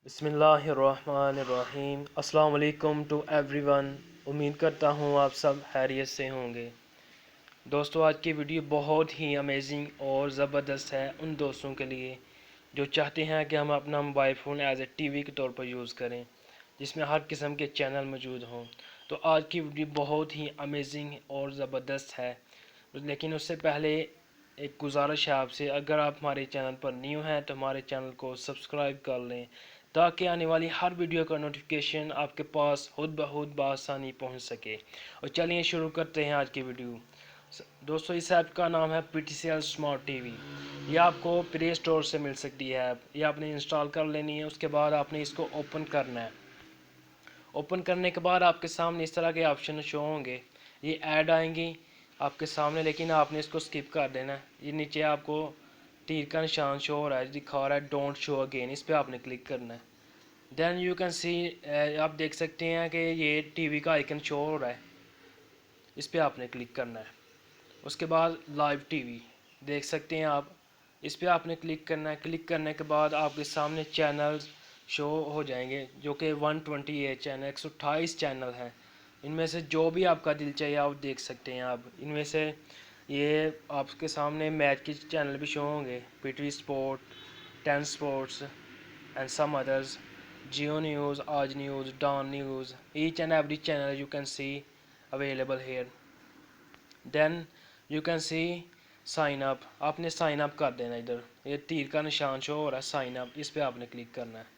بسم اللہ الرحمن الرحیم۔ السلام علیکم ٹو ایوری ون۔ امید کرتا ہوں آپ سب خیریت سے ہوں گے۔ دوستو، آج کی ویڈیو بہت ہی امیزنگ اور زبردست ہے ان دوستوں کے لیے جو چاہتے ہیں کہ ہم اپنا mobile phone as A T V کے طور پر یوز کریں، جس میں ہر قسم کے چینل موجود ہوں۔ تو آج کی ویڈیو بہت ہی امیزنگ اور زبردست ہے، لیکن اس سے پہلے ایک گزارش ہے آپ سے، اگر آپ ہمارے چینل پر نیو ہیں تو ہمارے چینل کو سبسکرائب کر لیں تاکہ آنے والی ہر ویڈیو کا نوٹیفیکیشن آپ کے پاس خود بخود بآسانی پہنچ سکے۔ اور چلیے شروع کرتے ہیں آج کی ویڈیو۔ دوستو، اس ایپ کا نام ہے P T C L smart T V. یہ آپ کو پلے اسٹور سے مل سکتی ہے ایپ، یہ آپ نے انسٹال کر لینی ہے۔ اس کے بعد آپ نے اس کو اوپن کرنا ہے۔ اوپن کرنے کے بعد آپ کے سامنے اس طرح کے آپشن شو ہوں گے، یہ ایڈ آئیں گی آپ کے سامنے، لیکن آپ نے اس کو سکپ کر دینا ہے۔ یہ نیچے آپ کو تیر کا نشان شو ہو رہا ہے، دکھا رہا ہے ڈونٹ شو اگین، اس پہ آپ نے کلک کرنا ہے۔ دین یو کین سی، آپ دیکھ سکتے ہیں کہ یہ ٹی وی کا آئیکن شو ہو رہا ہے، اس پہ آپ نے کلک کرنا ہے۔ اس کے بعد لائیو ٹی وی دیکھ سکتے ہیں آپ، اس پہ آپ نے کلک کرنا ہے۔ کلک کرنے کے بعد آپ کے سامنے چینلز شو ہو جائیں گے، جو کہ 128 چینل 128 چینل ہیں۔ ان میں سے جو بھی آپ کا دل چاہیے آپ دیکھ سکتے ہیں۔ آپ ان میں سے یہ آپ کے سامنے میچ کے چینل بھی شو ہوں گے، P T V sport, 10 sports and some others, Geo news, Aaj news, Dawn news, each and every channel you can see available here. Then you can see sign up, آپ نے sign up کر دینا۔ ادھر یہ تیر کا نشان شو ہو رہا ہے سائن اپ، اس پہ آپ نے کلک کرنا ہے۔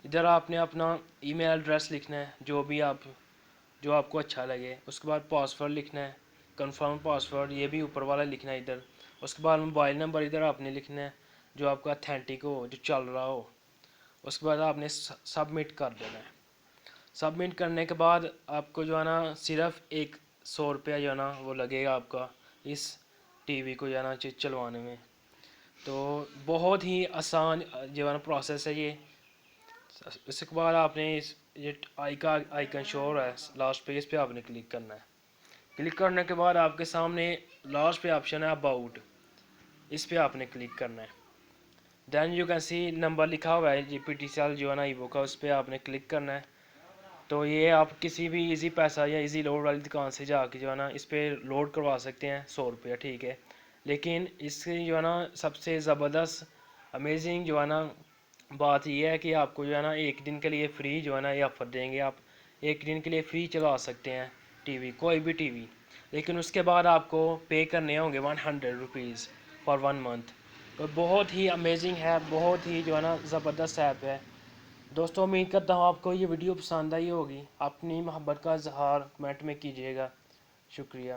ادھر آپ نے اپنا ای میل ایڈریس لکھنا ہے، جو آپ کو اچھا لگے۔ اس کے بعد پاسورڈ لکھنا ہے، کنفرم پاسورڈ، یہ بھی اوپر والا لکھنا ہے ادھر۔ اس کے بعد موبائل نمبر ادھر آپ نے لکھنا ہے جو آپ کا اتھینٹک ہو، جو چل رہا ہو۔ اس کے بعد آپ نے سبمٹ کر دینا ہے۔ سبمٹ کرنے کے بعد آپ کو جو ہے نا صرف 100 روپیہ جو ہے نا وہ لگے گا آپ کا اس ٹی وی کو جو ہے نا چلوانے میں۔ تو بہت ہی آسان جو ہے نا پروسیس ہے یہ۔ اس کے بعد آپ نے یہ آئیکن شو ہو رہا ہے لاسٹ پہ، اس پہ آپ نے کلک کرنا ہے۔ کلک کرنے کے بعد آپ کے سامنے لاسٹ پہ آپشن ہے اباؤٹ، اس پہ آپ نے کلک کرنا ہے۔ Then you can see number لکھا ہوا ہے جی پی ٹی سی ایل جو ہے نا ایوو کا، اس پہ آپ نے کلک کرنا ہے۔ تو یہ آپ کسی بھی ایزی پیسہ یا ایزی لوڈ والی دکان سے جا کے جو ہے نا اس پہ لوڈ کروا سکتے ہیں 100 روپیہ، ٹھیک ہے۔ لیکن اس کی جو ہے نا سب سے زبردست امیزنگ جو ہے نا بات یہ ہے کہ آپ کو جو ہے نا ایک دن کے لیے فری جو ہے نا یہ آفر دیں گے۔ آپ ایک دن کے لیے فری چلا سکتے ہیں ٹی وی، کوئی بھی ٹی وی، لیکن اس کے بعد آپ کو پے کرنے ہوں گے 100 روپیز فار 1 منتھ۔ تو بہت ہی امیزنگ ہے، بہت ہی جو ہے نا زبردست ایپ ہے۔ دوستوں، امید کرتا ہوں آپ کو یہ ویڈیو پسند آئی ہوگی۔ اپنی محبت کا اظہار کمنٹ میں کیجیے گا۔ شکریہ۔